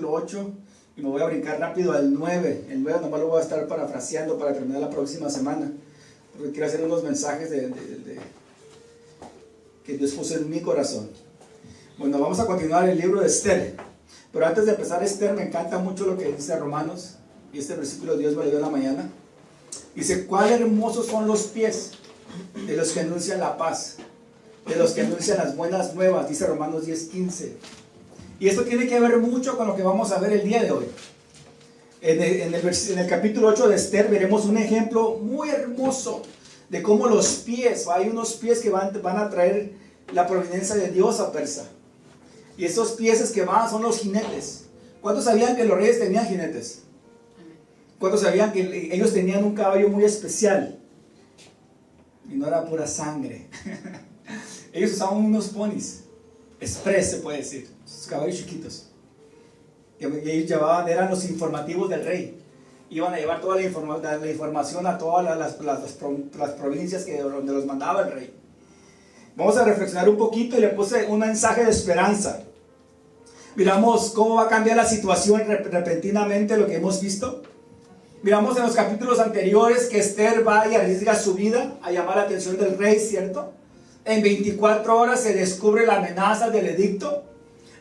capítulo 8 y me voy a brincar rápido al 9. El 9 nomás lo voy a estar parafraseando para terminar la próxima semana, porque quiero hacer unos mensajes que Dios puso en mi corazón. Bueno, vamos a continuar el libro de Esther, pero antes de empezar Esther, me encanta mucho lo que dice Romanos, y este versículo Dios me lo dio en la mañana. Dice: cuán hermosos son los pies de los que anuncian la paz, de los que anuncian las buenas nuevas, dice Romanos 10:15. Y esto tiene que ver mucho con lo que vamos a ver el día de hoy. En el capítulo 8 de Esther veremos un ejemplo muy hermoso de cómo los pies, hay unos pies que van a traer la providencia de Dios a Persa. Y esos pies que van son los jinetes. ¿Cuántos sabían que los reyes tenían jinetes? ¿Cuántos sabían que ellos tenían un caballo muy especial? Y no era pura sangre. Ellos usaban unos ponis express, se puede decir, esos caballos chiquitos. Y ellos eran los informativos del rey. Iban a llevar toda la información a todas las provincias donde los mandaba el rey. Vamos a reflexionar un poquito y le puse un mensaje de esperanza. Miramos cómo va a cambiar la situación repentinamente, lo que hemos visto. Miramos en los capítulos anteriores que Esther va y arriesga su vida a llamar la atención del rey, ¿cierto? En 24 horas se descubre la amenaza del edicto.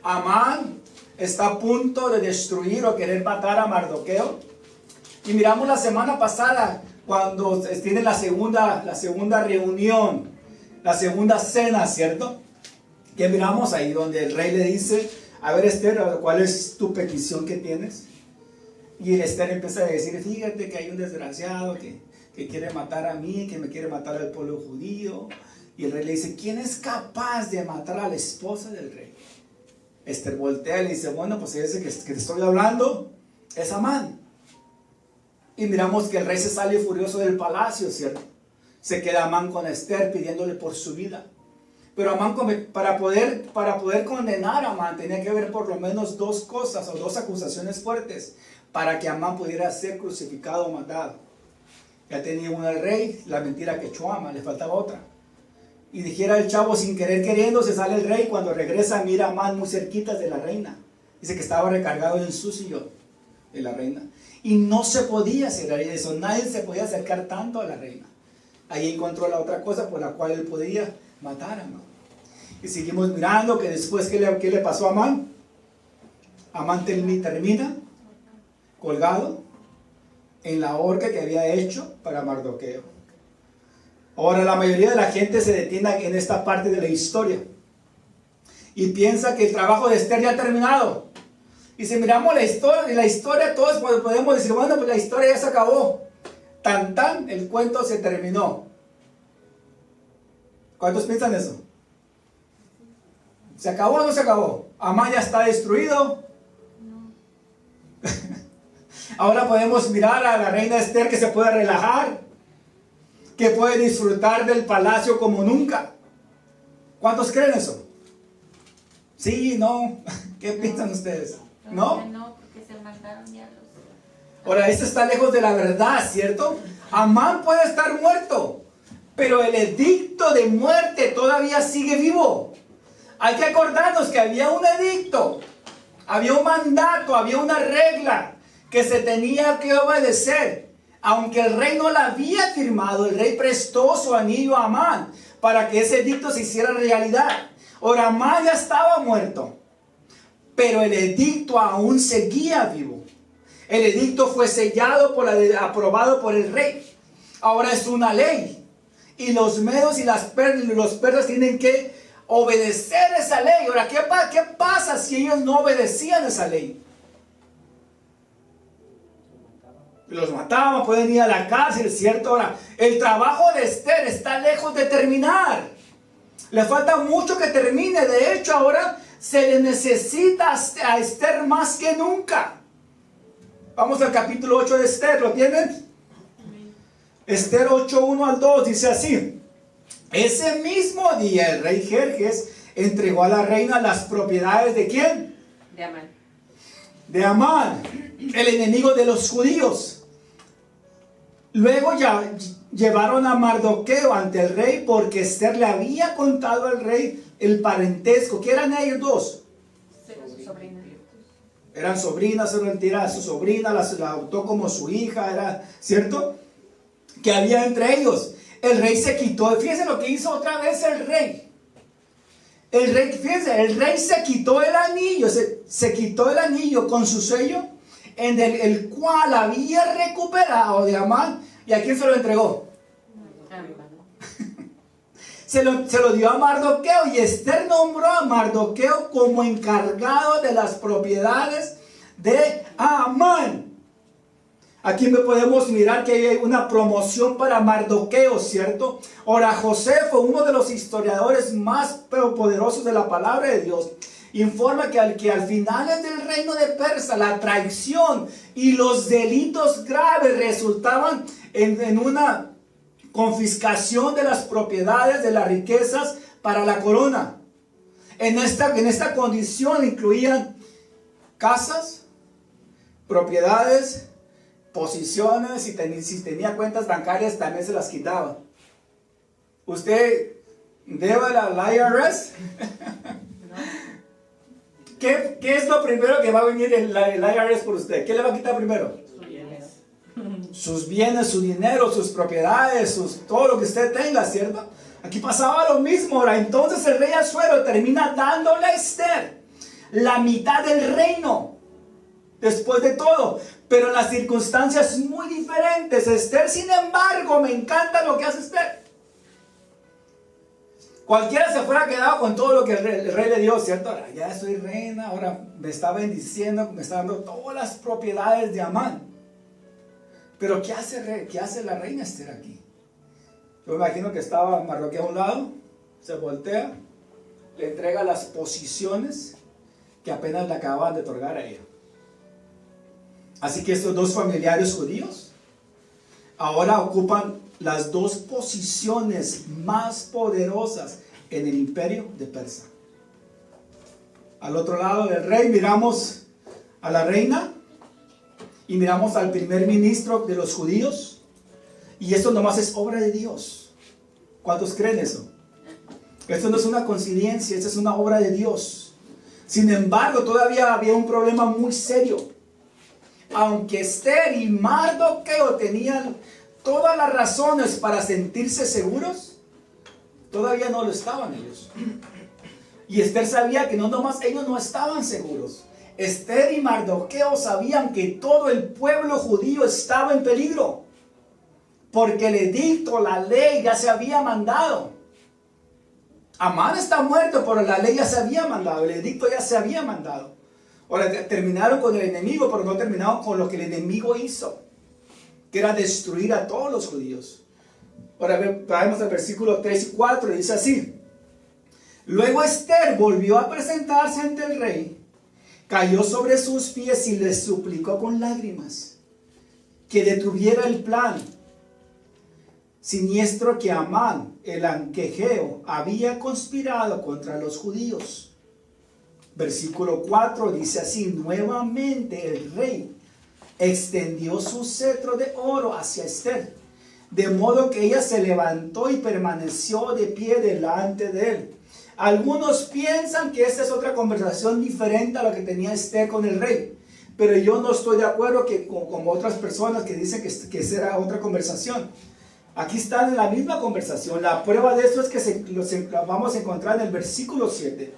Amán está a punto de destruir o querer matar a Mardoqueo. Y miramos la semana pasada cuando tienen la segunda reunión, la segunda cena, ¿cierto? Que miramos ahí donde el rey le dice: a ver, Esther, ¿cuál es tu petición que tienes? Y Esther empieza a decir: fíjate que hay un desgraciado que quiere matar a mí, que me quiere matar al pueblo judío. Y el rey le dice: ¿quién es capaz de matar a la esposa del rey? Esther voltea y le dice: bueno, pues ese que te estoy hablando es Amán. Y miramos que el rey se sale furioso del palacio, ¿cierto? Se queda Amán con Esther pidiéndole por su vida. Pero Amán, para poder condenar a Amán, tenía que haber por lo menos dos cosas o dos acusaciones fuertes para que Amán pudiera ser crucificado o matado. Ya tenía una el rey, la mentira que echó Amán, le faltaba otra. Y dijera el chavo, sin querer queriendo, se sale el rey. Cuando regresa, mira a Amán muy cerquita de la reina. Dice que estaba recargado en su sillón de la reina. Y no se podía hacer eso, nadie se podía acercar tanto a la reina. Ahí encontró la otra cosa por la cual él podía matar a Amán. Y seguimos mirando que después, ¿qué le pasó a Amán? Amán termina colgado en la horca que había hecho para Mardoqueo. Ahora, la mayoría de la gente se detiene en esta parte de la historia y piensa que el trabajo de Esther ya ha terminado. Y si miramos la historia todos podemos decir: bueno, pues la historia ya se acabó. Tan, el cuento se terminó. ¿Cuántos piensan eso? ¿Se acabó o no se acabó? Amán ya está destruido. No. Ahora podemos mirar a la reina Esther, que se puede relajar, que puede disfrutar del palacio como nunca. ¿Cuántos creen eso? Sí, no. ¿Qué piensan ustedes? ¿No? No, porque se mandaron ya los... Ahora, esto está lejos de la verdad, ¿cierto? Amán puede estar muerto, pero el edicto de muerte todavía sigue vivo. Hay que acordarnos que había un edicto, había un mandato, había una regla que se tenía que obedecer. Aunque el rey no la había firmado, el rey prestó su anillo a Amán para que ese edicto se hiciera realidad. Ahora, Amán ya estaba muerto, pero el edicto aún seguía vivo. El edicto fue sellado, aprobado por el rey. Ahora es una ley. Y los medos y los persas tienen que obedecer esa ley. Ahora, ¿qué pasa si ellos no obedecían esa ley? Los mataban, pueden ir a la cárcel, ¿cierto? Ahora, el trabajo de Esther está lejos de terminar. Le falta mucho que termine. De hecho, ahora se le necesita a Esther más que nunca. Vamos al capítulo 8 de Esther, ¿lo tienen? Esther 8, 1 al 2, dice así: ese mismo día el rey Jerjes entregó a la reina las propiedades ¿de quién? De Amán. De Amán, el enemigo de los judíos. Luego ya llevaron a Mardoqueo ante el rey, porque Esther le había contado al rey el parentesco. ¿Qué eran ellos dos? Sobrina. Eran sobrinas, era su sobrina, la adoptó como su hija, era, ¿cierto? Que había entre ellos. El rey se quitó, fíjense lo que hizo otra vez el rey. Fíjense, el rey se quitó el anillo, se quitó el anillo con su sello, en el cual había recuperado de Amán. ¿Y a quién se lo entregó? Se lo dio a Mardoqueo, y Esther nombró a Mardoqueo como encargado de las propiedades de Amán. Aquí podemos mirar que hay una promoción para Mardoqueo, ¿cierto? Ahora, Josefo, uno de los historiadores más poderosos de la palabra de Dios, informa que al final del reino de Persia, la traición y los delitos graves resultaban en una confiscación de las propiedades, de las riquezas para la corona. En esta condición incluían casas, propiedades, posiciones, y si tenía cuentas bancarias también se las quitaba. ¿Usted debe al IRS? ¿Qué es lo primero que va a venir el IRS por usted? ¿Qué le va a quitar primero? Sus bienes, su dinero, sus propiedades, todo lo que usted tenga, ¿cierto? Aquí pasaba lo mismo. Ahora, entonces el rey Asuero termina dándole a Esther la mitad del reino, después de todo, pero en las circunstancias muy diferentes. Esther, sin embargo, me encanta lo que hace Esther. Cualquiera se fuera quedado con todo lo que el rey le dio, ¿cierto? Ahora, ya soy reina, ahora me está bendiciendo, me está dando todas las propiedades de Amán. Pero ¿qué hace la reina Esther aquí? Yo me imagino que estaba Mardoqueo a un lado, se voltea, le entrega las posiciones que apenas le acababan de otorgar a ella. Así que estos dos familiares judíos ahora ocupan las dos posiciones más poderosas en el imperio de Persia. Al otro lado del rey miramos a la reina y miramos al primer ministro de los judíos, y esto nomás es obra de Dios. ¿Cuántos creen eso? Esto no es una coincidencia, esto es una obra de Dios. Sin embargo, todavía había un problema muy serio. Aunque Esther y Mardoqueo tenían todas las razones para sentirse seguros, todavía no lo estaban ellos. Y Esther sabía que no nomás ellos no estaban seguros. Esther y Mardoqueo sabían que todo el pueblo judío estaba en peligro, porque el edicto, la ley ya se había mandado. Amán está muerto, pero la ley ya se había mandado, el edicto ya se había mandado. Ahora, terminaron con el enemigo, pero no terminaron con lo que el enemigo hizo, que era destruir a todos los judíos. Ahora vemos el versículo 3 y 4, y dice así: luego Esther volvió a presentarse ante el rey, cayó sobre sus pies y le suplicó con lágrimas que detuviera el plan siniestro que Amán, el anquejeo, había conspirado contra los judíos. Versículo 4 dice así: nuevamente el rey extendió su cetro de oro hacia Esther, de modo que ella se levantó y permaneció de pie delante de él. Algunos piensan que esta es otra conversación diferente a la que tenía Esther con el rey, pero yo no estoy de acuerdo con otras personas que dicen que esa era otra conversación. Aquí están en la misma conversación. La prueba de esto es que lo vamos a encontrar en el versículo 7,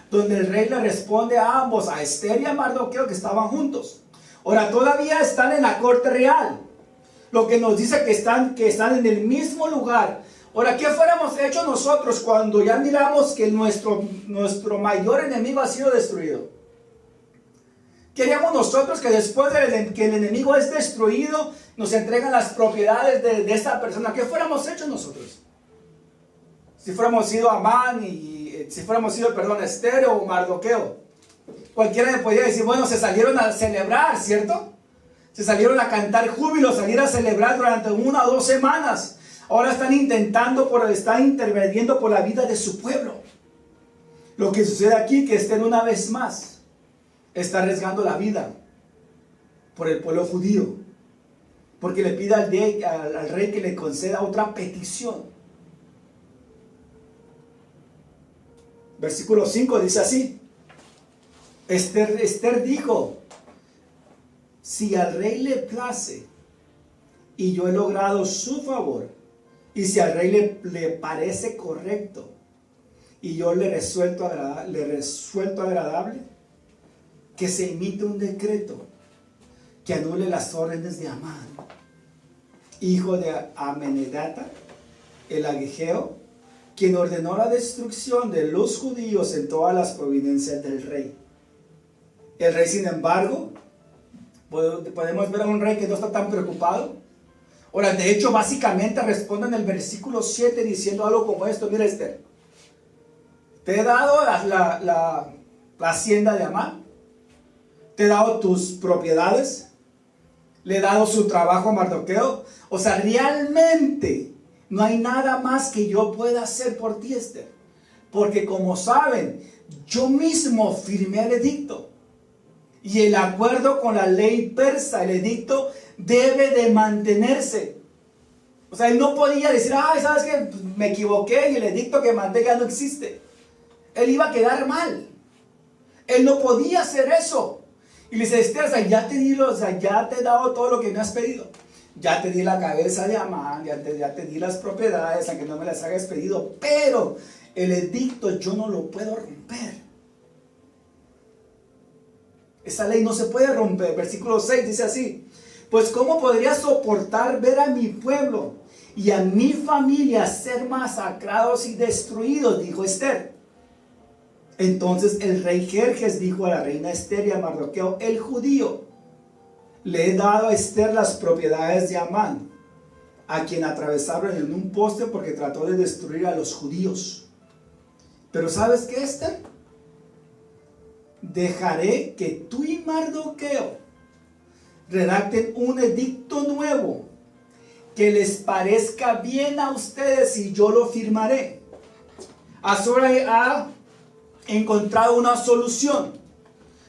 donde el rey le responde a ambos, a Esther y a Mardoqueo, que estaban juntos. Ahora, todavía están en la corte real, lo que nos dice que están en el mismo lugar. Ahora, ¿qué fuéramos hecho nosotros cuando ya miramos que nuestro mayor enemigo ha sido destruido? ¿Qué haríamos nosotros que después de que el enemigo es destruido, nos entregan las propiedades de esta persona? ¿Qué fuéramos hecho nosotros? Si fuéramos sido Amán si fuéramos sido, Esther o Mardoqueo. Cualquiera me podría decir, bueno, se salieron a celebrar, ¿cierto? Se salieron a cantar júbilo, salir a celebrar durante 1 o 2 semanas. Ahora están interviniendo por la vida de su pueblo. Lo que sucede aquí, que Esther una vez más está arriesgando la vida por el pueblo judío, porque le pide al rey que le conceda otra petición. Versículo 5 dice así: Esther dijo, si al rey le place y yo he logrado su favor, y si al rey le parece correcto y yo le resuelto agradable, que se emite un decreto que anule las órdenes de Amán, hijo de Amenedata, el agegeo, quien ordenó la destrucción de los judíos en todas las providencias del rey. El rey, sin embargo, podemos ver a un rey que no está tan preocupado. Ahora, de hecho, básicamente responde en el versículo 7 diciendo algo como esto. Mira, Esther, te he dado la hacienda de Amán, te he dado tus propiedades, le he dado su trabajo a Mardoqueo. O sea, realmente no hay nada más que yo pueda hacer por ti, Esther, porque como saben, yo mismo firmé el edicto y el acuerdo con la ley persa, el edicto debe de mantenerse. O sea, él no podía decir, ay, ¿sabes qué? Me equivoqué y el edicto que mandé ya no existe. Él iba a quedar mal. Él no podía hacer eso. Y le dice, Esther, o sea, ya te he dado todo lo que me has pedido. Ya te di la cabeza de Amán, ya te di las propiedades, aunque no me las hayas pedido. Pero el edicto yo no lo puedo romper. Esa ley no se puede romper. Versículo 6 dice así. Pues ¿cómo podría soportar ver a mi pueblo y a mi familia ser masacrados y destruidos? Dijo Esther. Entonces el rey Jerjes dijo a la reina Esther y a Mardoqueo, el judío, le he dado a Esther las propiedades de Amán, a quien atravesaron en un poste porque trató de destruir a los judíos. Pero ¿sabes qué, Esther? Dejaré que tú y Mardoqueo redacten un edicto nuevo que les parezca bien a ustedes y yo lo firmaré. Asura ha encontrado una solución.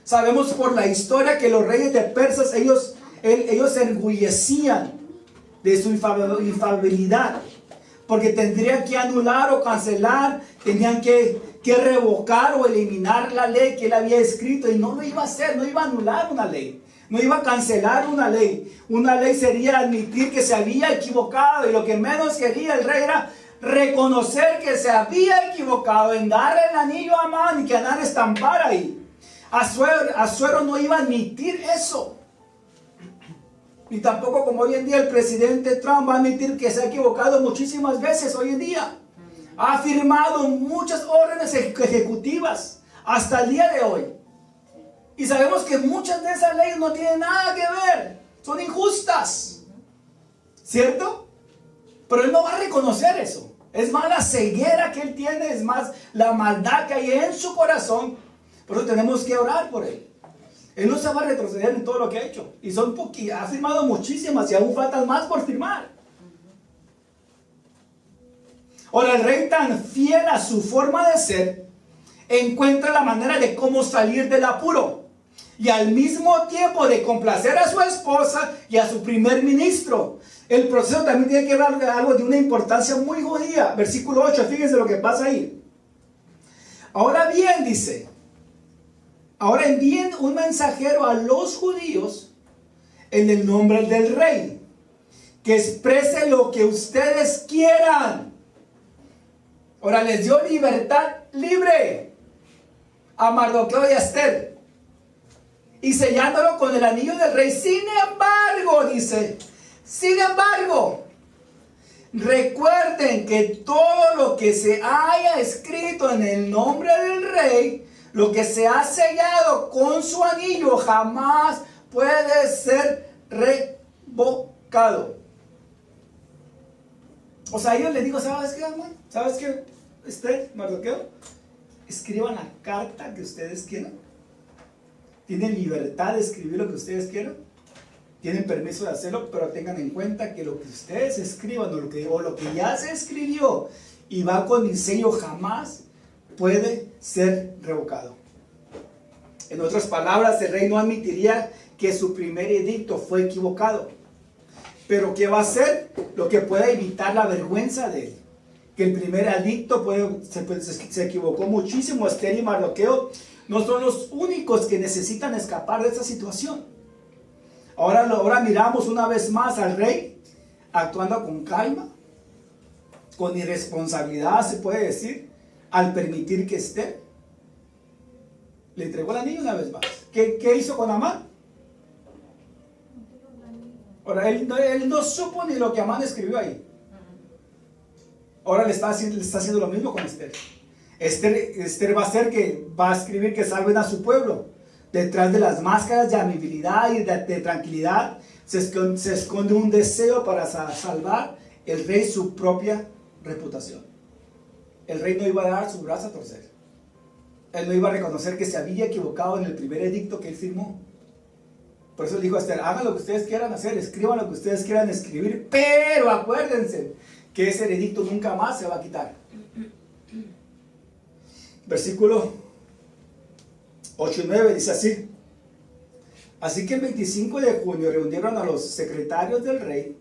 Sabemos por la historia que los reyes de Persas, ellos se enorgullecían de su infalibilidad, porque tendrían que anular o cancelar, tenían que revocar o eliminar la ley que él había escrito, y no lo iba a hacer, no iba a anular una ley, no iba a cancelar una ley. Una ley sería admitir que se había equivocado, y lo que menos quería el rey era reconocer que se había equivocado en darle el anillo a Amán y que Amán estampara ahí. Asuero no iba a admitir eso. Y tampoco, como hoy en día el presidente Trump va a admitir que se ha equivocado muchísimas veces hoy en día. Ha firmado muchas órdenes ejecutivas hasta el día de hoy. Y sabemos que muchas de esas leyes no tienen nada que ver. Son injustas. ¿Cierto? Pero él no va a reconocer eso. Es más la ceguera que él tiene, es más la maldad que hay en su corazón. Por eso tenemos que orar por él. Él no se va a retroceder en todo lo que ha hecho. Y ha firmado muchísimas y aún faltan más por firmar. Ahora, el rey, tan fiel a su forma de ser, encuentra la manera de cómo salir del apuro. Y al mismo tiempo de complacer a su esposa y a su primer ministro. El proceso también tiene que ver algo de una importancia muy judía. Versículo 8, fíjense lo que pasa ahí. Ahora bien, dice, ahora envíen un mensajero a los judíos en el nombre del rey, que exprese lo que ustedes quieran. Ahora les dio libertad libre a Mardoqueo y a Esther, y sellándolo con el anillo del rey. Sin embargo, dice, sin embargo, recuerden que todo lo que se haya escrito en el nombre del rey, lo que se ha sellado con su anillo, jamás puede ser revocado. O sea, yo les digo, ¿sabes qué, hermano? ¿Sabes qué, Esther, Mardoqueo? Escriban la carta que ustedes quieran. Tienen libertad de escribir lo que ustedes quieran. Tienen permiso de hacerlo, pero tengan en cuenta que lo que ustedes escriban o lo que ya se escribió y va con mi sello jamás puede ser revocado. En otras palabras, el rey no admitiría que su primer edicto fue equivocado. Pero ¿qué va a hacer? Lo que pueda evitar la vergüenza de él. Que el primer edicto se equivocó muchísimo. Esther y Mardoqueo no son los únicos que necesitan escapar de esta situación. Ahora miramos una vez más al rey actuando con calma, con irresponsabilidad, se puede decir, al permitir que Esther le entregó el anillo una vez más. ¿Qué hizo con Amán? Ahora, él no supo ni lo que Amán escribió ahí. Ahora le está haciendo lo mismo con Esther. Esther va a escribir que salven a su pueblo. Detrás de las máscaras de amabilidad y de tranquilidad se esconde un deseo para salvar el rey su propia reputación. El rey no iba a dar su brazo a torcer. Él no iba a reconocer que se había equivocado en el primer edicto que él firmó. Por eso le dijo a Esther: hagan lo que ustedes quieran hacer, escriban lo que ustedes quieran escribir, pero acuérdense que ese edicto nunca más se va a quitar. Versículo 8 y 9 dice así: así que el 25 de junio reunieron a los secretarios del rey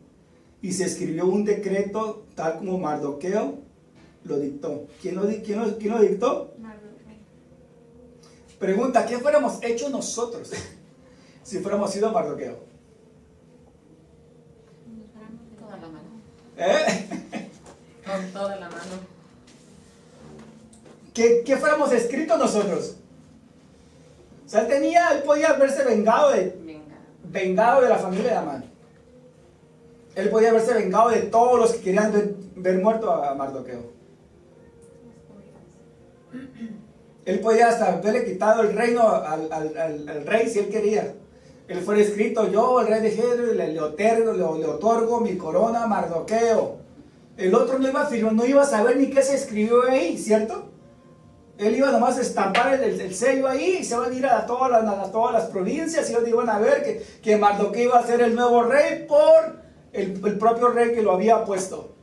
y se escribió un decreto tal como Mardoqueo lo dictó. ¿Quién lo dictó? Mardoqueo. Pregunta: ¿qué fuéramos hecho nosotros si fuéramos sido Mardoqueo? Toda la mano. Con toda la mano. ¿Qué fuéramos escritos nosotros? O sea, él podía haberse vengado de la familia de Amán. Él podía haberse vengado de todos los que querían ver muerto a Mardoqueo. Él podía hasta haberle quitado el reino al rey si él quería. Él fuera escrito: yo, el rey de Egipto, le otorgo mi corona a Mardoqueo. El otro no iba a saber ni qué se escribió ahí, ¿cierto? Él iba nomás a estampar el sello ahí y se van a ir a todas las provincias y ellos iban a ver que Mardoqueo iba a ser el nuevo rey por el propio rey que lo había puesto.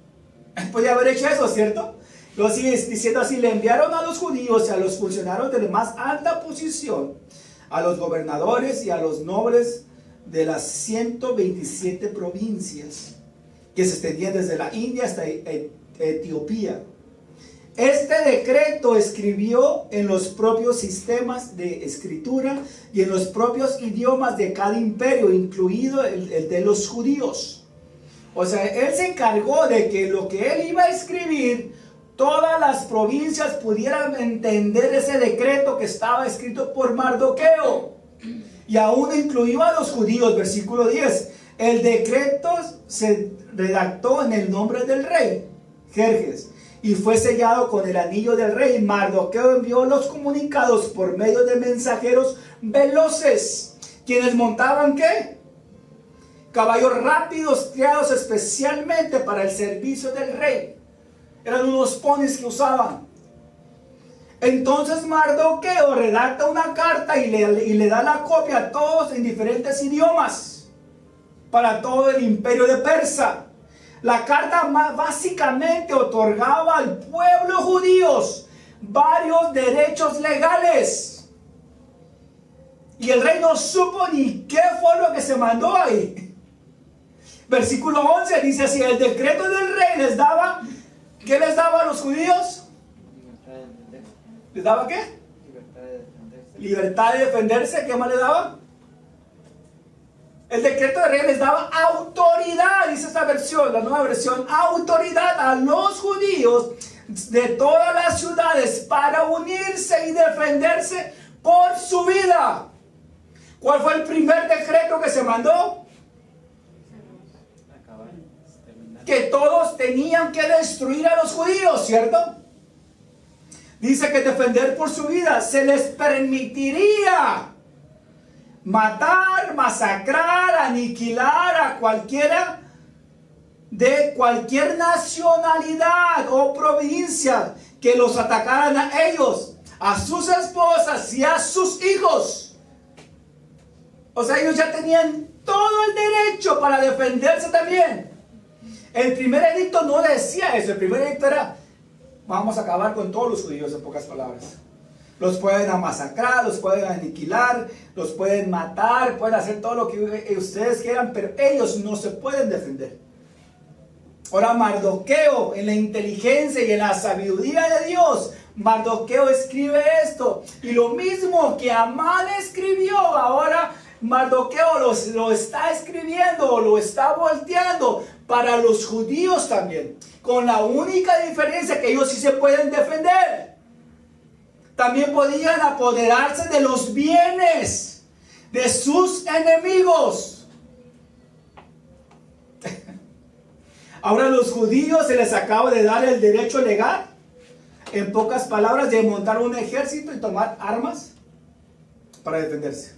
Él podía haber hecho eso, ¿cierto? Lo sigue diciendo así: le enviaron a los judíos y a los funcionarios de la más alta posición, a los gobernadores y a los nobles de las 127 provincias que se extendían desde la India hasta Etiopía. Este decreto escribió en los propios sistemas de escritura y en los propios idiomas de cada imperio, incluido el de los judíos. O sea, él se encargó de que lo que él iba a escribir, todas las provincias pudieran entender ese decreto que estaba escrito por Mardoqueo. Y aún incluyó a los judíos. Versículo 10. El decreto se redactó en el nombre del rey Jerjes y fue sellado con el anillo del rey. Mardoqueo envió los comunicados por medio de mensajeros veloces, quienes montaban ¿qué? Caballos rápidos creados especialmente para el servicio del rey. Eran unos ponis que usaban. Entonces Mardoqueo redacta una carta y le da la copia a todos en diferentes idiomas para todo el imperio de Persia. La carta básicamente otorgaba al pueblo judío varios derechos legales. Y el rey no supo ni qué fue lo que se mandó ahí. Versículo 11 dice así: el decreto del rey les daba, ¿qué les daba a los judíos? ¿Les daba qué? Libertad de defenderse. ¿Qué más les daba? El decreto del rey les daba autoridad, dice esta versión, la nueva versión, autoridad a los judíos de todas las ciudades para unirse y defenderse por su vida. ¿Cuál fue el primer decreto que se mandó? Que todos tenían que destruir a los judíos, ¿cierto? Dice que defender por su vida se les permitiría matar, masacrar, aniquilar a cualquiera de cualquier nacionalidad o provincia que los atacaran a ellos, a sus esposas y a sus hijos. O sea, ellos ya tenían todo el derecho para defenderse también. El primer edicto no decía eso. El primer edicto era: vamos a acabar con todos los judíos, en pocas palabras. Los pueden masacrar, los pueden aniquilar, los pueden matar, pueden hacer todo lo que ustedes quieran, pero ellos no se pueden defender. Ahora Mardoqueo, en la inteligencia y en la sabiduría de Dios, Mardoqueo escribe esto. Y lo mismo que Amán escribió, ahora Mardoqueo lo está escribiendo, o lo está volteando para los judíos también. Con la única diferencia que ellos sí se pueden defender. También podían apoderarse de los bienes de sus enemigos. Ahora a los judíos se les acaba de dar el derecho legal, en pocas palabras, de montar un ejército y tomar armas para defenderse.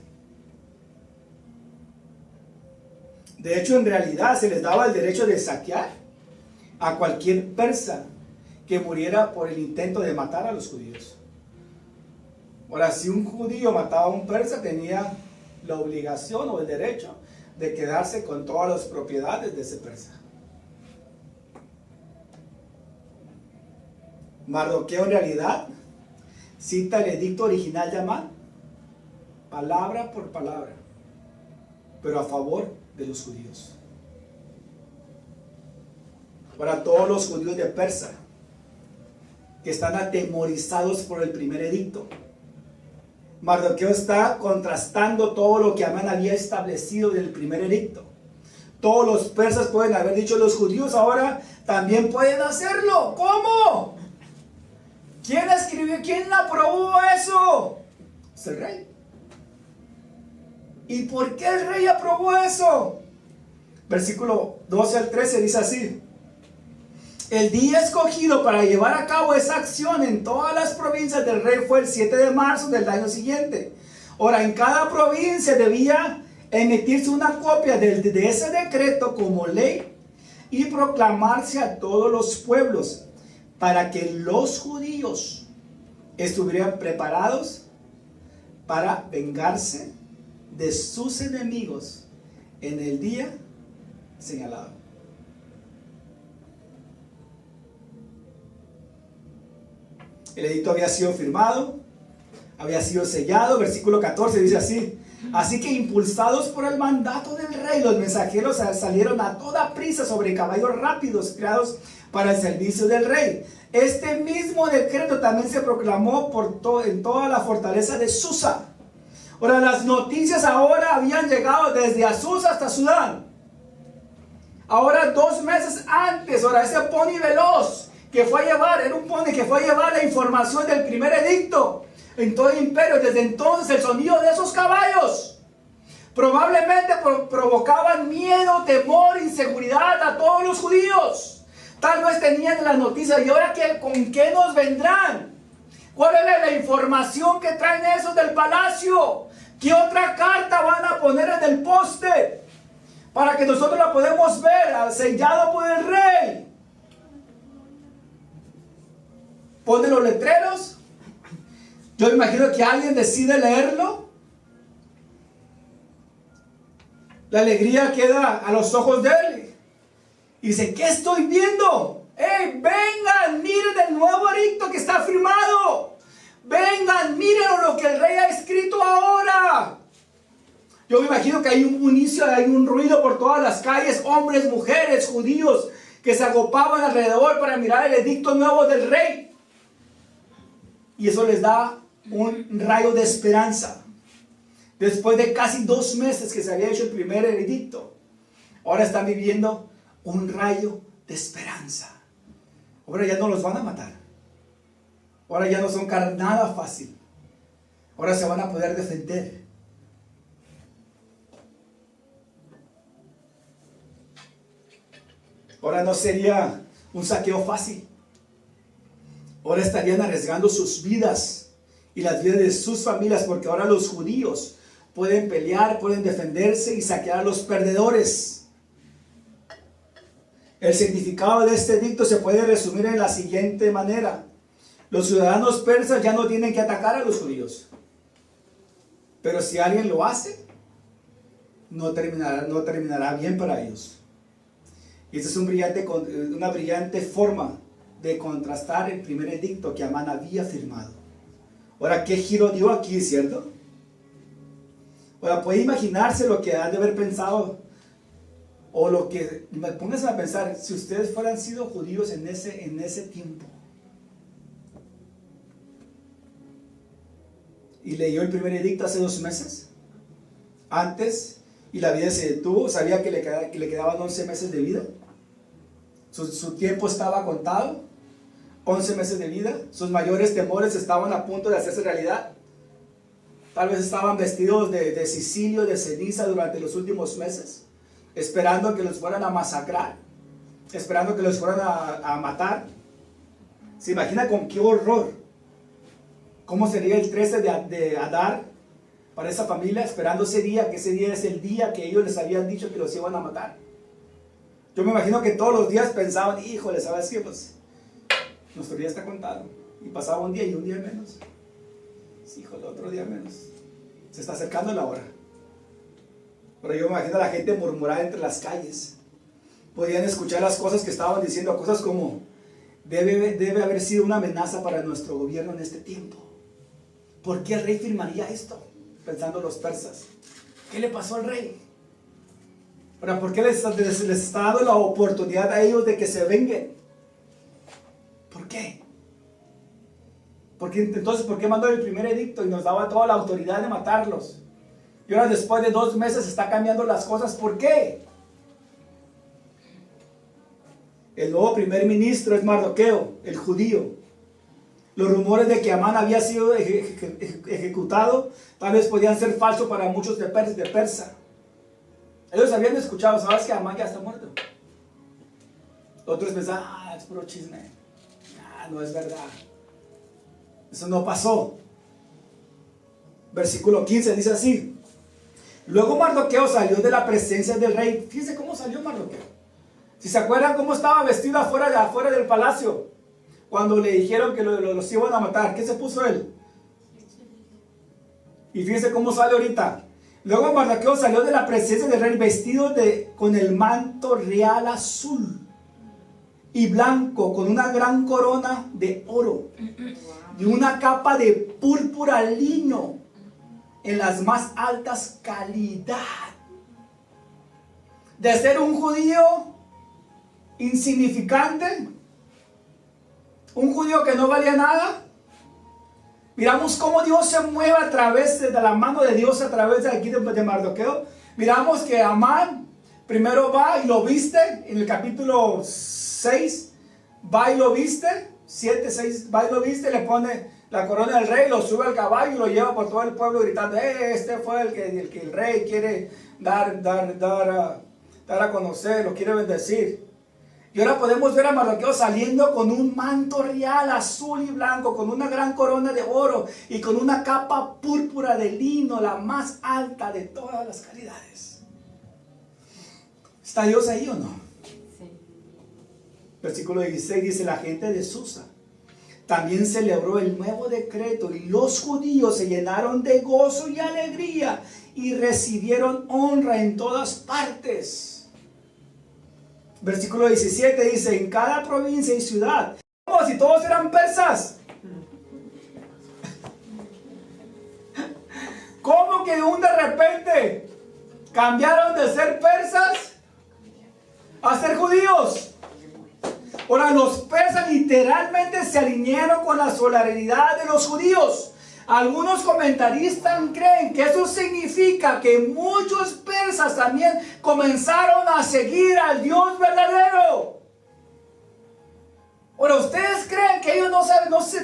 De hecho, en realidad se les daba el derecho de saquear a cualquier persa que muriera por el intento de matar a los judíos. Ahora, si un judío mataba a un persa, tenía la obligación o el derecho de quedarse con todas las propiedades de ese persa. Mardoqueo en realidad cita el edicto original de Amán, palabra por palabra, pero a favor de los judíos. Para todos los judíos de Persa que están atemorizados por el primer edicto, Mardoqueo está contrastando todo lo que Amán había establecido del primer edicto. Todos los persas pueden haber dicho, los judíos ahora también pueden hacerlo. ¿Cómo? ¿Quién escribió? ¿Quién aprobó eso? Es el rey. ¿Y por qué el rey aprobó eso? Versículo 12 al 13 dice así: el día escogido para llevar a cabo esa acción en todas las provincias del rey fue el 7 de marzo del año siguiente. Ahora, en cada provincia debía emitirse una copia de ese decreto como ley y proclamarse a todos los pueblos, para que los judíos estuvieran preparados para vengarse de sus enemigos en el día señalado. El edicto había sido firmado, había sido sellado. Versículo 14 dice así: así que impulsados por el mandato del rey, los mensajeros salieron a toda prisa sobre caballos rápidos creados para el servicio del rey. Este mismo decreto también se proclamó en toda la fortaleza de Susa. Ahora, las noticias ahora habían llegado desde Azusa hasta Sudán. Ahora, 2 meses antes, ahora ese pony veloz que fue a llevar, era un pony que fue a llevar la información del primer edicto en todo el imperio. Desde entonces el sonido de esos caballos probablemente provocaban miedo, temor, inseguridad a todos los judíos. Tal vez tenían las noticias, ¿y ahora con qué nos vendrán? ¿Cuál es la información que traen esos del palacio? ¿Qué otra carta van a poner en el poste para que nosotros la podamos ver, sellado por el rey? Pone los letreros. Yo imagino que alguien decide leerlo. La alegría queda a los ojos de él. Y dice, ¿qué estoy viendo? ¡Hey, vengan! Miren el nuevo edicto que está firmado. Vengan, miren lo que el rey ha escrito ahora. Yo me imagino que hay un inicio, hay un ruido por todas las calles. Hombres, mujeres, judíos que se agolpaban alrededor para mirar el edicto nuevo del rey. Y eso les da un rayo de esperanza. Después de casi 2 meses que se había hecho el primer edicto, ahora están viviendo un rayo de esperanza. Ahora ya no los van a matar. Ahora ya no son nada fácil. Ahora se van a poder defender. Ahora no sería un saqueo fácil. Ahora estarían arriesgando sus vidas y las vidas de sus familias, porque ahora los judíos pueden pelear, pueden defenderse y saquear a los perdedores. El significado de este edicto se puede resumir en la siguiente manera: los ciudadanos persas ya no tienen que atacar a los judíos, pero si alguien lo hace, no terminará bien para ellos. Y esta es una brillante forma de contrastar el primer edicto que Amán había firmado. Ahora, ¿qué giro dio aquí, cierto? Ahora, puede imaginarse lo que han de haber pensado, o lo que, pónganse a pensar, si ustedes fueran sido judíos en ese tiempo. y leyó el primer edicto hace 2 meses antes y la vida se detuvo, sabía que le quedaban 11 meses de vida. Su tiempo estaba contado, 11 meses de vida. Sus mayores temores estaban a punto de hacerse realidad. Tal vez estaban vestidos de cisilio, de ceniza durante los últimos meses, esperando que los fueran a masacrar, esperando que los fueran a matar. ¿Se imagina con qué horror? ¿Cómo sería el 13 de Adar para esa familia, esperando ese día, que ese día es el día que ellos les habían dicho que los iban a matar? Yo me imagino que todos los días pensaban, híjole, ¿sabes qué? Pues nuestro día está contado. Y pasaba un día y un día menos. Híjole, otro día menos. Se está acercando la hora. Pero yo me imagino a la gente murmurar entre las calles. Podían escuchar las cosas que estaban diciendo, cosas como, debe haber sido una amenaza para nuestro gobierno en este tiempo. ¿Por qué el rey firmaría esto? Pensando los persas. ¿Qué le pasó al rey? Ahora, ¿por qué les está dando la oportunidad a ellos de que se venguen? ¿Por qué? Entonces, ¿por qué mandó el primer edicto y nos daba toda la autoridad de matarlos? Y ahora después de 2 meses está cambiando las cosas. ¿Por qué? El nuevo primer ministro es Mardoqueo, el judío. Los rumores de que Amán había sido ejecutado tal vez podían ser falsos para muchos de Persa. Ellos habían escuchado, ¿sabes que Amán ya está muerto? Otros pensaban, es puro chisme. No es verdad. Eso no pasó. Versículo 15 dice así. Luego Mardoqueo salió de la presencia del rey. Fíjense cómo salió Mardoqueo. Si se acuerdan cómo estaba vestido afuera del palacio, cuando le dijeron que los iban a matar, ¿qué se puso él? Y fíjense cómo sale ahorita. Luego Mardoqueo salió de la presencia del rey vestido con el manto real azul y blanco, con una gran corona de oro y una capa de púrpura lino en las más altas calidad. De ser un judío insignificante, un judío que no valía nada, miramos cómo Dios se mueve a través de la mano de Dios, a través de aquí de Mardoqueo. Miramos que Amán primero va y lo viste, en el capítulo 6, va y lo viste, 7, 6, va y lo viste, le pone la corona del rey, lo sube al caballo y lo lleva por todo el pueblo gritando, este fue el que el rey quiere dar a conocer, lo quiere bendecir. Y ahora podemos ver a Mardoqueo saliendo con un manto real azul y blanco, con una gran corona de oro y con una capa púrpura de lino, la más alta de todas las calidades. ¿Está Dios ahí o no? Sí. Versículo 16 dice, la gente de Susa también celebró el nuevo decreto y los judíos se llenaron de gozo y alegría y recibieron honra en todas partes. Versículo 17 dice, en cada provincia y ciudad, como si todos eran persas. ¿Cómo que de repente cambiaron de ser persas a ser judíos? Ahora, los persas literalmente se alinearon con la solidaridad de los judíos. Algunos comentaristas creen que eso significa que muchos persas también comenzaron a seguir al Dios verdadero. Ahora, ¿ustedes creen que ellos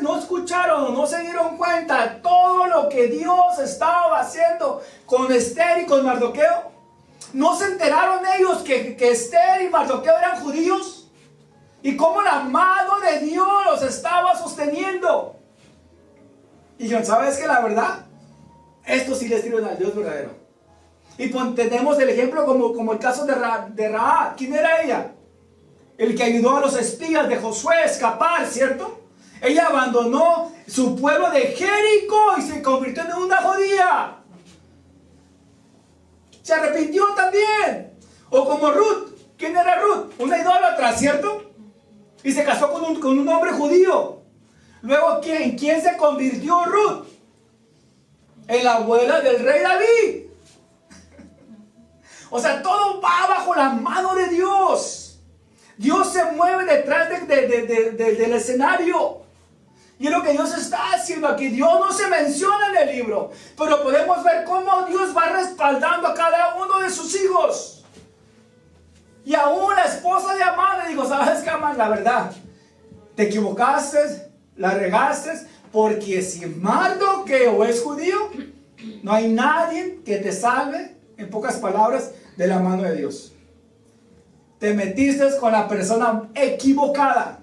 no escucharon o no se dieron cuenta de todo lo que Dios estaba haciendo con Esther y con Mardoqueo? ¿No se enteraron ellos que Esther y Mardoqueo eran judíos? Y cómo la mano de Dios los estaba sosteniendo. Y dijeron, ¿sabes qué? La verdad, esto sí les sirve al Dios verdadero. Y tenemos el ejemplo como el caso de Rahab. ¿Quién era ella? El que ayudó a los espías de Josué a escapar, ¿cierto? Ella abandonó su pueblo de Jericó y se convirtió en una judía. Se arrepintió también. O como Ruth. ¿Quién era Ruth? Una idólatra, ¿cierto? Y se casó con un hombre judío. Luego, ¿quién se convirtió Ruth? En la abuela del rey David. O sea, todo va bajo la mano de Dios. Dios se mueve detrás del escenario. Y es lo que Dios está haciendo aquí. Dios no se menciona en el libro, pero podemos ver cómo Dios va respaldando a cada uno de sus hijos. Y aún la esposa de Amán le dijo, ¿sabes qué, Amán? La verdad, te equivocaste, la regaste, porque si Mardoqueo es judío, no hay nadie que te salve, en pocas palabras, de la mano de Dios. Te metiste con la persona equivocada.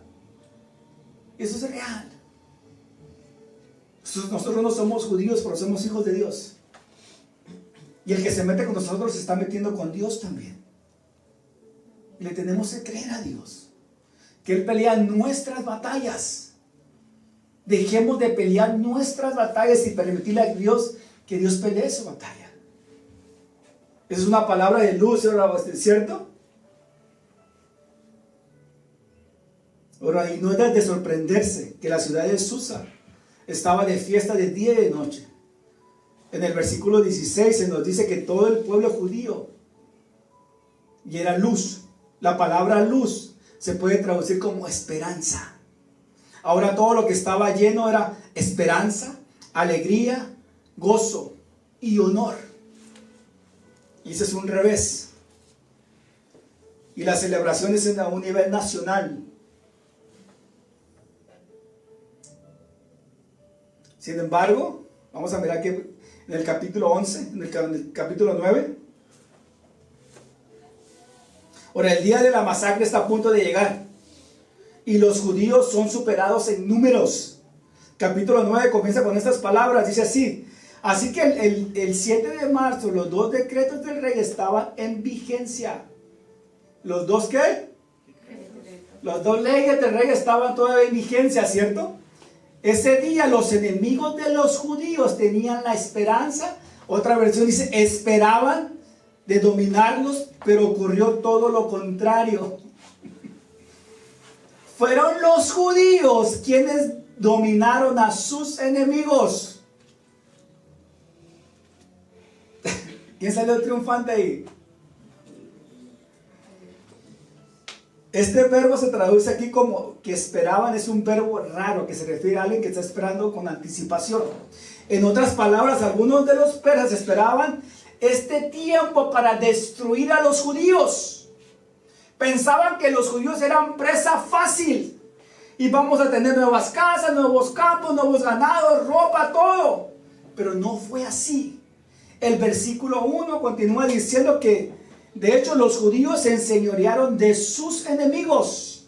Eso es real. Nosotros no somos judíos, pero somos hijos de Dios. Y el que se mete con nosotros se está metiendo con Dios también. Y le tenemos que creer a Dios, que Él pelea nuestras batallas. Dejemos de pelear nuestras batallas y permitirle a Dios que Dios pelee su batalla. Esa es una palabra de luz, ¿cierto? Ahora, y no es de sorprenderse que la ciudad de Susa estaba de fiesta de día y de noche. En el versículo 16 se nos dice que todo el pueblo judío, y era luz. La palabra luz se puede traducir como esperanza. Ahora todo lo que estaba lleno era esperanza, alegría, gozo y honor. Y ese es un revés. Y las celebraciones en un nivel nacional. Sin embargo, vamos a mirar que en el capítulo 11, en el capítulo 9. Ahora, el día de la masacre está a punto de llegar. Y los judíos son superados en números. Capítulo 9 comienza con estas palabras. Dice así. Así que el 7 de marzo los dos decretos del rey estaban en vigencia. ¿Los dos qué? Los dos leyes del rey estaban todavía en vigencia, ¿cierto? Ese día los enemigos de los judíos tenían la esperanza. Otra versión dice, esperaban de dominarlos, pero ocurrió todo lo contrario. Fueron los judíos quienes dominaron a sus enemigos. ¿Quién salió triunfante ahí? Este verbo se traduce aquí como que esperaban, es un verbo raro que se refiere a alguien que está esperando con anticipación. En otras palabras, algunos de los persas esperaban este tiempo para destruir a los judíos. Pensaban que los judíos eran presa fácil y vamos a tener nuevas casas, nuevos campos, nuevos ganados, ropa, todo. Pero no fue así. El versículo 1 continúa diciendo que de hecho los judíos se enseñorearon de sus enemigos.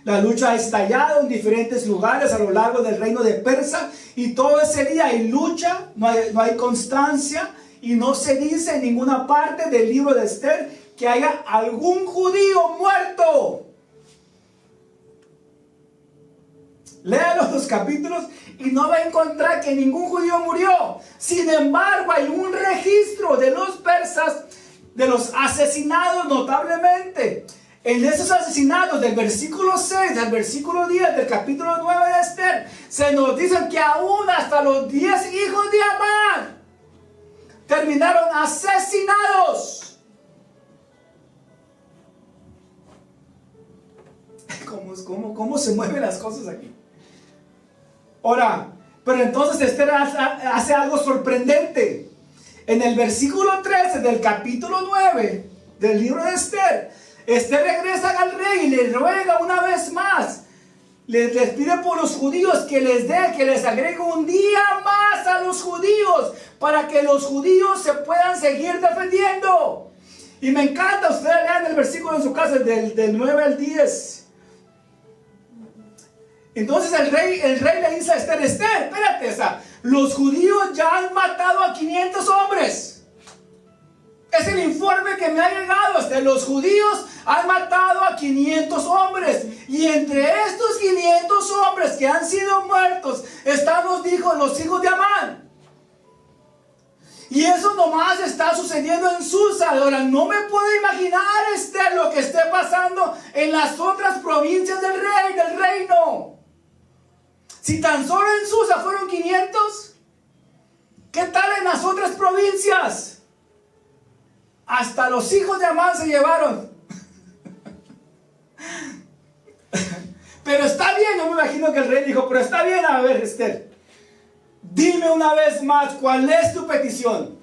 La lucha ha estallado en diferentes lugares a lo largo del reino de Persia y todo ese día hay lucha, no hay constancia y no se dice en ninguna parte del libro de Esther que haya algún judío muerto. Léalo los capítulos y no va a encontrar que ningún judío murió. Sin embargo, hay un registro de los persas, de los asesinados notablemente. En esos asesinatos del versículo 6 al versículo 10 del capítulo 9 de Esther, se nos dicen que aún hasta los 10 hijos de Amán terminaron asesinados. ¿Cómo se mueven las cosas aquí? Ahora, pero entonces Esther hace algo sorprendente. En el versículo 13 del capítulo 9 del libro de Esther, Esther regresa al rey y le ruega una vez más. Les pide por los judíos que les agregue un día más a los judíos para que los judíos se puedan seguir defendiendo. Y me encanta, ustedes lean el versículo en su casa del 9 al 10. Entonces el rey le dice a Esther, espérate, los judíos ya han matado a 500 hombres. Es el informe que me ha llegado. Los judíos han matado a 500 hombres. Y entre estos 500 hombres que han sido muertos están los hijos de Amán. Y eso nomás está sucediendo en Susa. Ahora no me puedo imaginar lo que esté pasando en las otras provincias del reino. Si tan solo en Susa fueron 500, ¿qué tal en las otras provincias? Hasta los hijos de Amán se llevaron. Pero está bien, yo me imagino que el rey dijo, pero está bien, a ver, Esther, dime una vez más cuál es tu petición.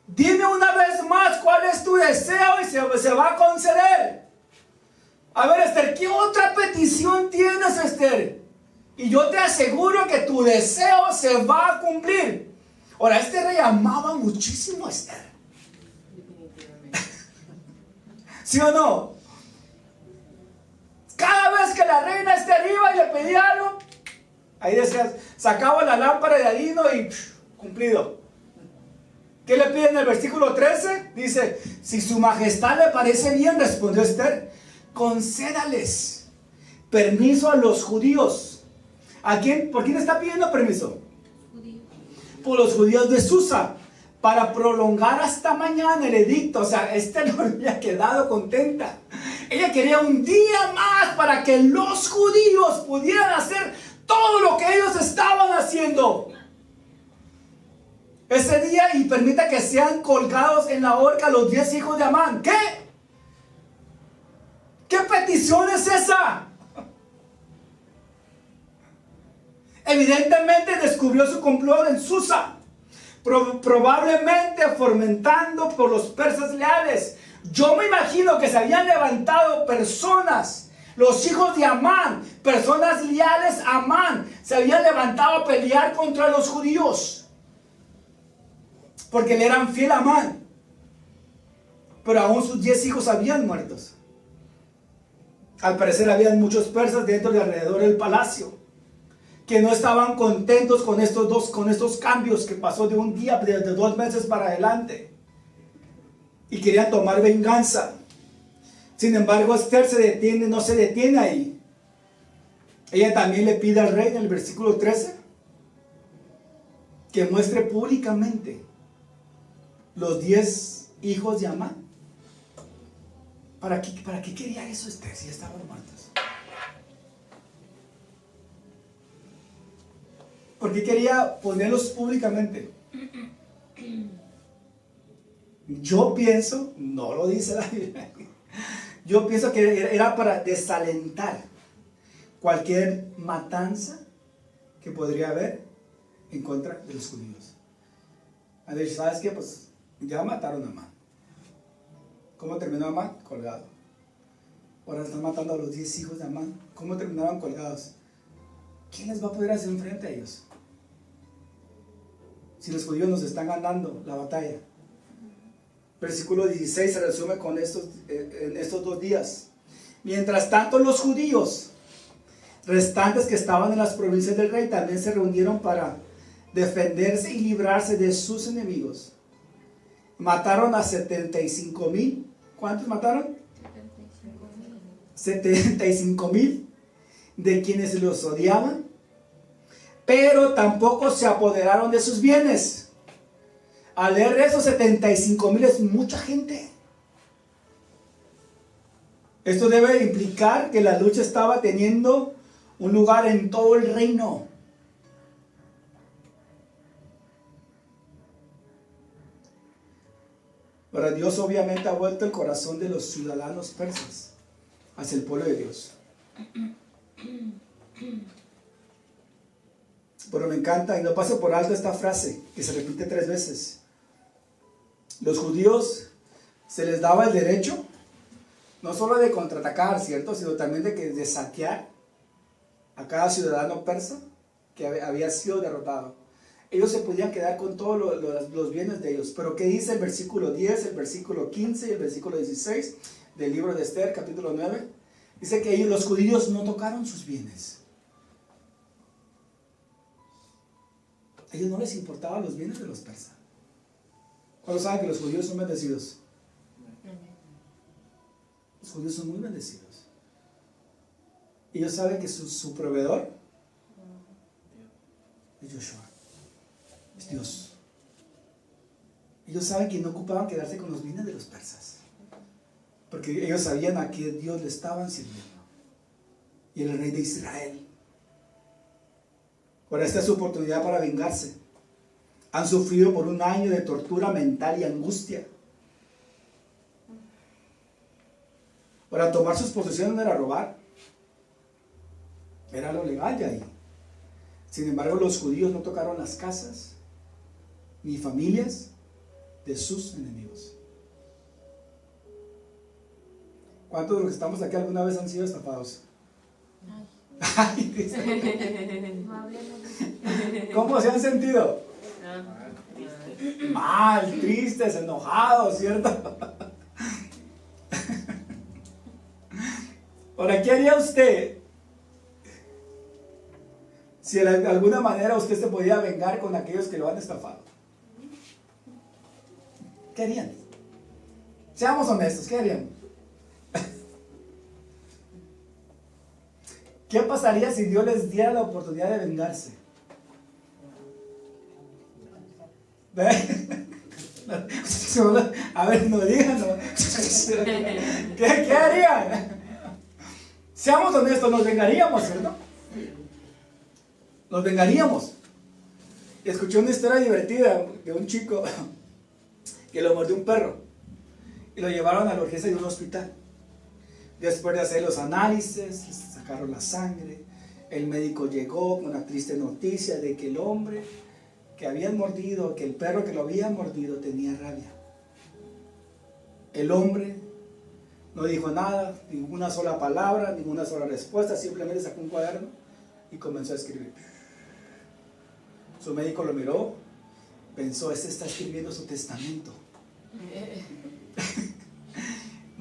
Dime una vez más cuál es tu deseo y se va a conceder. A ver, Esther, ¿qué otra petición tienes, Esther? Y yo te aseguro que tu deseo se va a cumplir. Ahora, este rey amaba muchísimo a Esther. Definitivamente. ¿Sí o no? Cada vez que la reina Esther iba y le pedía algo, ahí decía, sacaba la lámpara de harina y cumplido. ¿Qué le pide en el versículo 13? Dice, si su majestad le parece bien, respondió Esther, concédales permiso a los judíos. ¿A quién? ¿Por quién está pidiendo permiso? Judío. Por los judíos de Susa, para prolongar hasta mañana el edicto. O sea, Esther no había quedado contenta. Ella quería un día más para que los judíos pudieran hacer todo lo que ellos estaban haciendo ese día, y permita que sean colgados en la horca los 10 hijos de Amán. ¿Qué? ¿Qué petición es esa? Evidentemente descubrió su complot en Susa, probablemente fomentando por los persas leales. Yo me imagino que se habían levantado personas, los hijos de Amán, personas leales a Amán, se habían levantado a pelear contra los judíos, porque le eran fiel a Amán. Pero aún sus 10 hijos habían muertos. Al parecer habían muchos persas dentro y alrededor del palacio que no estaban contentos con estos cambios que pasó de un día, de 2 meses para adelante, y querían tomar venganza. Sin embargo, Esther no se detiene ahí. Ella también le pide al rey en el versículo 13 que muestre públicamente los 10 hijos de Amán. ¿Para qué quería eso Esther si ya estaban muertos? ¿Por qué quería ponerlos públicamente? Yo pienso, no lo dice la Biblia, yo pienso que era para desalentar cualquier matanza que podría haber en contra de los judíos. A ver, ¿sabes qué? Pues ya mataron a Amán. ¿Cómo terminó Amán? Colgado. Ahora están matando a los 10 hijos de Amán. ¿Cómo terminaron colgados? ¿Quién les va a poder hacer frente a ellos? Si los judíos nos están ganando la batalla. Versículo 16 se resume con en estos 2 días. Mientras tanto, los judíos restantes que estaban en las provincias del rey también se reunieron para defenderse y librarse de sus enemigos. Mataron a 75,000. ¿Cuántos mataron? 75,000 de quienes los odiaban, pero tampoco se apoderaron de sus bienes. Al leer esos 75,000 es mucha gente. Esto debe implicar que la lucha estaba teniendo un lugar en todo el reino. Ahora, Dios obviamente ha vuelto el corazón de los ciudadanos persas hacia el pueblo de Dios. Pero me encanta, y no paso por alto esta frase que se repite 3 veces. Los judíos se les daba el derecho no solo de contraatacar, ¿cierto?, sino también de saquear a cada ciudadano persa que había sido derrotado. Ellos se podían quedar con todos los bienes de ellos. Pero ¿qué dice el versículo 10, el versículo 15 y el versículo 16 del libro de Esther, capítulo 9? Dice que ellos, los judíos, no tocaron sus bienes. A ellos no les importaban los bienes de los persas. ¿Cuándo saben que los judíos son bendecidos? Los judíos son muy bendecidos. Ellos saben que su proveedor es Joshua, es Dios. Ellos saben que no ocupaban quedarse con los bienes de los persas, porque ellos sabían a qué Dios le estaban sirviendo, y el rey de Israel. Ahora esta es su oportunidad para vengarse. Han sufrido por 1 año de tortura mental y angustia. Para tomar sus posesiones no era robar, Era lo legal de ahí. Sin embargo, los judíos no tocaron las casas ni familias de sus enemigos. ¿Cuántos de los que estamos aquí alguna vez han sido estafados? Ay, dice. ¿Cómo se han sentido? Mal, tristes, enojados, ¿cierto? Ahora, ¿qué haría usted si de alguna manera usted se podía vengar con aquellos que lo han estafado? ¿Qué harían? Seamos honestos, ¿qué harían? ¿Qué pasaría si Dios les diera la oportunidad de vengarse? A ver, no digan, ¿no? ¿Qué harían? Seamos honestos, nos vengaríamos, ¿cierto? Nos vengaríamos. Escuché una historia divertida de un chico que lo mordió un perro y lo llevaron a la urgencia de un hospital. Después de hacer los análisis, sacaron la sangre, el médico llegó con la triste noticia de que el hombre que habían mordido, que el perro que lo había mordido tenía rabia. El hombre no dijo nada, ninguna sola palabra, ninguna sola respuesta, simplemente sacó un cuaderno y comenzó a escribir. Su médico lo miró, pensó, este está escribiendo su testamento.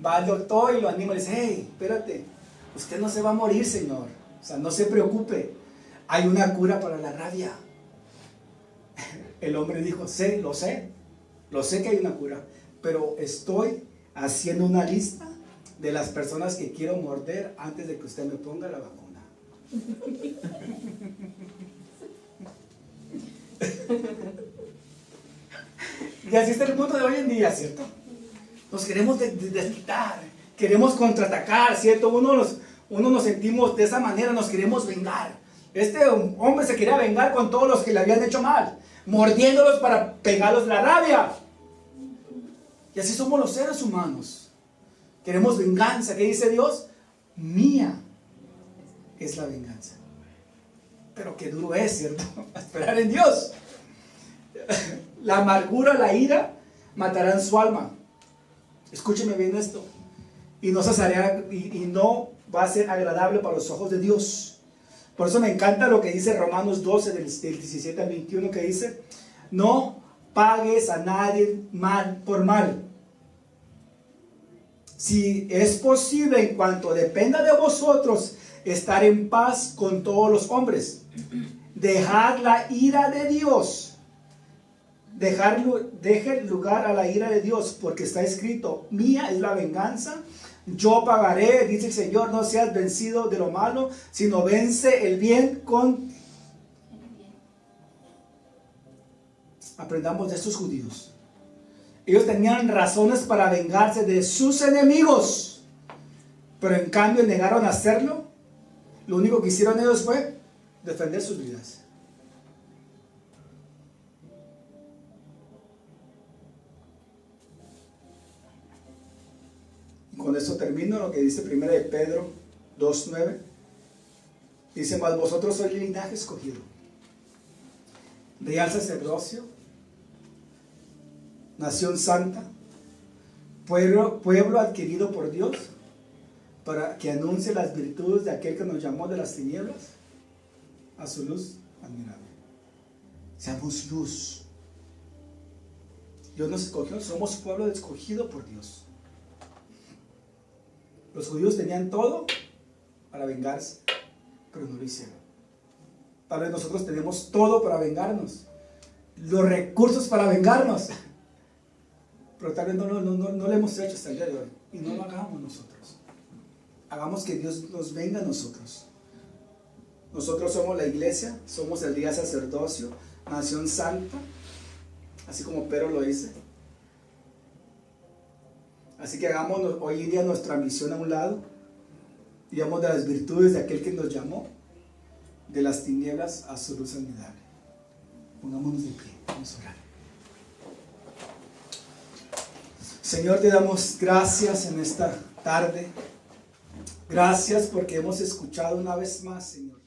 Va al doctor y lo anima y le dice, hey, espérate, usted no se va a morir, señor, o sea, no se preocupe, hay una cura para la rabia. El hombre dijo, lo sé que hay una cura, pero estoy haciendo una lista de las personas que quiero morder antes de que usted me ponga la vacuna. Y así está el mundo de hoy en día, ¿cierto? Nos queremos desquitar, queremos contraatacar, ¿cierto? Uno nos sentimos de esa manera, nos queremos vengar. Este hombre se quería vengar con todos los que le habían hecho mal, mordiéndolos para pegarlos la rabia. Y así somos los seres humanos. Queremos venganza. ¿Qué dice Dios? Mía es la venganza. Pero qué duro es, ¿cierto? Esperar en Dios. La amargura, la ira matarán su alma. Escúcheme bien esto. Y no va a ser agradable para los ojos de Dios. Por eso me encanta lo que dice Romanos 12 del 17 al 21, que dice, no pagues a nadie mal por mal. Si es posible, en cuanto dependa de vosotros, estar en paz con todos los hombres. Dejad la ira de Dios. Deje lugar a la ira de Dios, porque está escrito, mía es la venganza, yo pagaré, dice el Señor, no seas vencido de lo malo, sino vence el bien con... Aprendamos de estos judíos. Ellos tenían razones para vengarse de sus enemigos, pero en cambio negaron a hacerlo. Lo único que hicieron ellos fue defender sus vidas. Y con esto termino lo que dice 1 de Pedro 2:9. Dice, mas vosotros sois linaje escogido, real sacerdocio, nación santa, pueblo adquirido por Dios, para que anuncie las virtudes de aquel que nos llamó de las tinieblas a su luz admirable. Seamos luz. Dios nos escogió, somos pueblo escogido por Dios. Los judíos tenían todo para vengarse, pero no lo hicieron. Tal vez nosotros tenemos todo para vengarnos, los recursos para vengarnos, pero tal vez no lo hemos hecho hasta el día de hoy. Y no lo hagamos nosotros. Hagamos que Dios nos venga a nosotros. Nosotros somos la iglesia, somos el día sacerdocio, nación santa, así como Pedro lo dice. Así que hagamos hoy en día nuestra misión a un lado, digamos, de las virtudes de aquel que nos llamó, de las tinieblas a su luz admirable. Pongámonos de pie, vamos a orar. Señor, te damos gracias en esta tarde. Gracias porque hemos escuchado una vez más, Señor.